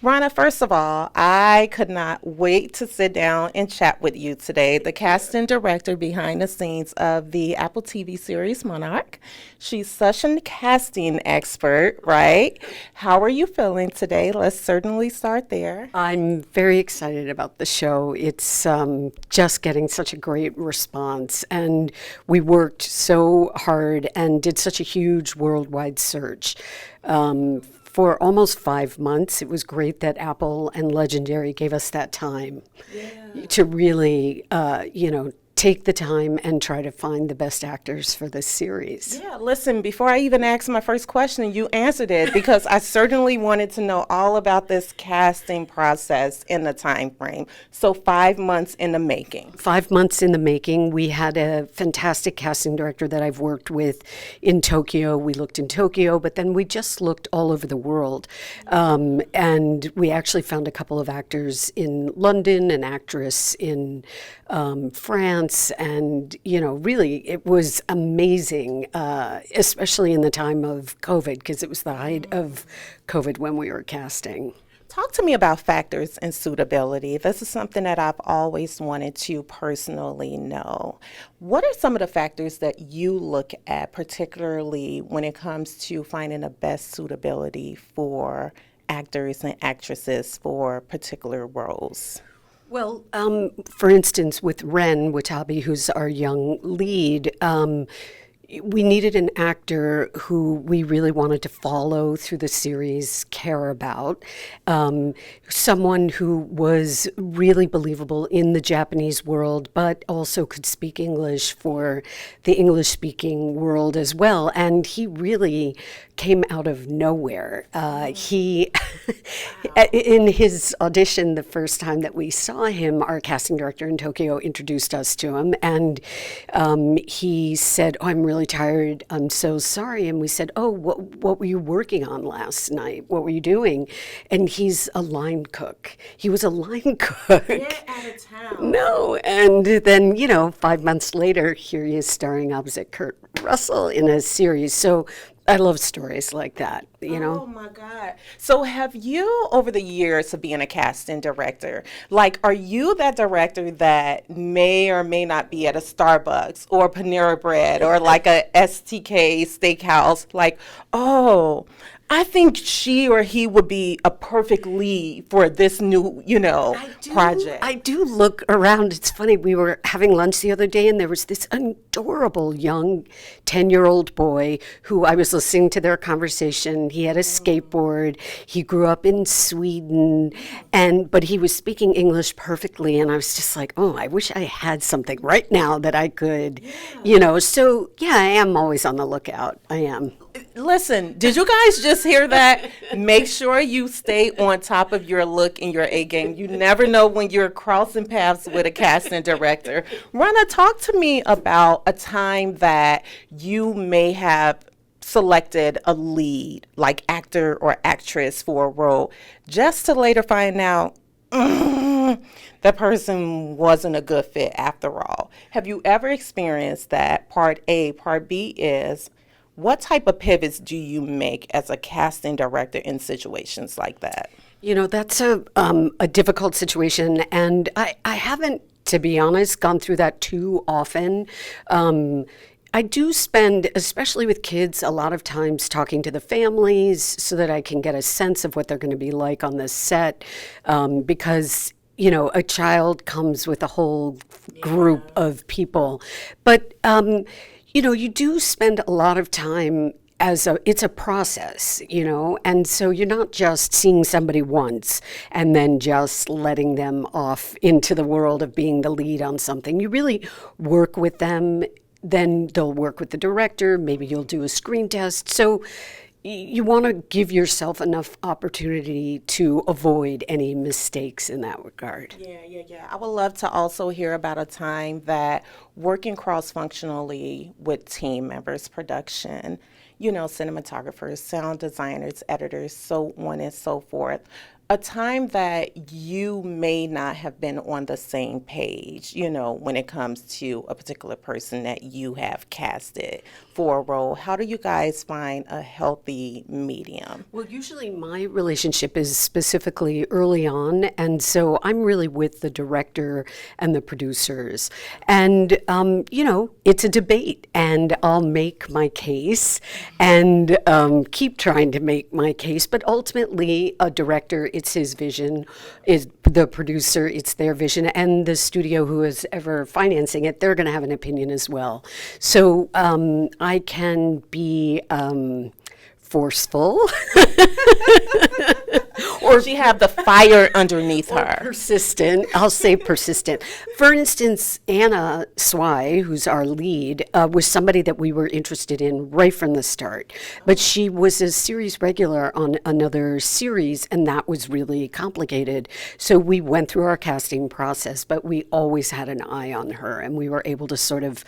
Ronna, first of all, I could not wait to sit down and chat with you today, the casting director behind the scenes of the Apple TV series Monarch. She's such a casting expert, right? How are you feeling today? Let's certainly start there. I'm very excited about the show. It's just getting such a great response, and we worked so hard and did such a huge worldwide search. For almost 5 months. It was great that Apple and Legendary gave us that time to really, take the time and try to find the best actors for this series. Yeah, listen, before I even asked my first question, you answered it because I certainly wanted to know all about this casting process in the time frame. So 5 months in the making. 5 months in the making. We had a fantastic casting director that I've worked with in Tokyo. We looked in Tokyo, but then we just looked all over the world. And we actually found a couple of actors in London, an actress in France, and really it was amazing, especially in the time of COVID, because it was the height of COVID when we were casting. Talk to me about factors in suitability. This is something that I've always wanted to personally know. What are some of the factors that you look at, particularly when it comes to finding the best suitability for actors and actresses for particular roles? Well, for instance, with Ren Watabe, who's our young lead, we needed an actor who we really wanted to follow through the series, care about, someone who was really believable in the Japanese world, but also could speak English for the English-speaking world as well. And he really came out of nowhere. He, in his audition, the first time that we saw him, our casting director in Tokyo introduced us to him, and he said, "Oh, I'm really tired. I'm so sorry." And we said, "Oh, what were you working on last night? What were you doing?" And he's a line cook. He was a line cook. Get out of town. No. And then, 5 months later, here he is starring opposite Kurt Russell in a series. So I love stories like that, Oh my God. So have you, over the years of being a casting director, are you that director that may or may not be at a Starbucks or Panera Bread or like a STK steakhouse, oh, I think she or he would be a perfect lead for this new, project. I do look around. It's funny. We were having lunch the other day, and there was this adorable young 10-year-old boy who I was listening to their conversation. He had a skateboard. He grew up in Sweden, but he was speaking English perfectly. And I was just like, oh, I wish I had something right now that I could, So, yeah, I am always on the lookout. I am. Listen, did you guys just hear that? Make sure you stay on top of your look and your A game. You never know when you're crossing paths with a casting director. Ronna, talk to me about a time that you may have selected a lead, like actor or actress for a role, just to later find out that person wasn't a good fit after all. Have you ever experienced that? Part A. Part B is, what type of pivots do you make as a casting director in situations like that? That's a difficult situation, and I haven't, to be honest, gone through that too often. I do spend, especially with kids, a lot of times talking to the families so that I can get a sense of what they're going to be like on the set, because a child comes with a whole group of people. But you do spend a lot of time it's a process, and so you're not just seeing somebody once and then just letting them off into the world of being the lead on something. You really work with them, then they'll work with the director, maybe you'll do a screen test. So you want to give yourself enough opportunity to avoid any mistakes in that regard. Yeah. I would love to also hear about a time that working cross-functionally with team members, production, cinematographers, sound designers, editors, so on and so forth, a time that you may not have been on the same page, when it comes to a particular person that you have casted for a role. How do you guys find a healthy medium? Well, usually my relationship is specifically early on, and so I'm really with the director and the producers. And, it's a debate, and I'll make my case and keep trying to make my case. But ultimately, a director, it's his vision, is the producer, it's their vision, and the studio who is ever financing it, they're going to have an opinion as well. So I can be forceful. Or she have the fire underneath her. Persistent. I'll say persistent. For instance, Anna Swy, who's our lead, was somebody that we were interested in right from the start. But she was a series regular on another series, and that was really complicated. So we went through our casting process, but we always had an eye on her, and we were able to sort of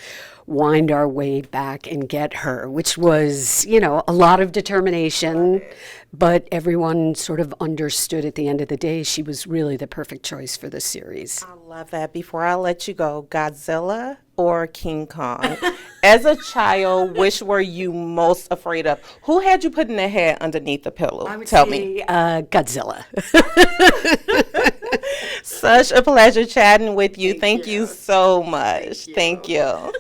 wind our way back and get her, which was, a lot of determination, but everyone sort of understood at the end of the day she was really the perfect choice for the series. I love that. Before I let you go, Godzilla or King Kong? As a child, which were you most afraid of? Who had you putting their head underneath the pillow? Tell me. Godzilla. Such a pleasure chatting with you. Thank you so much. Thank you.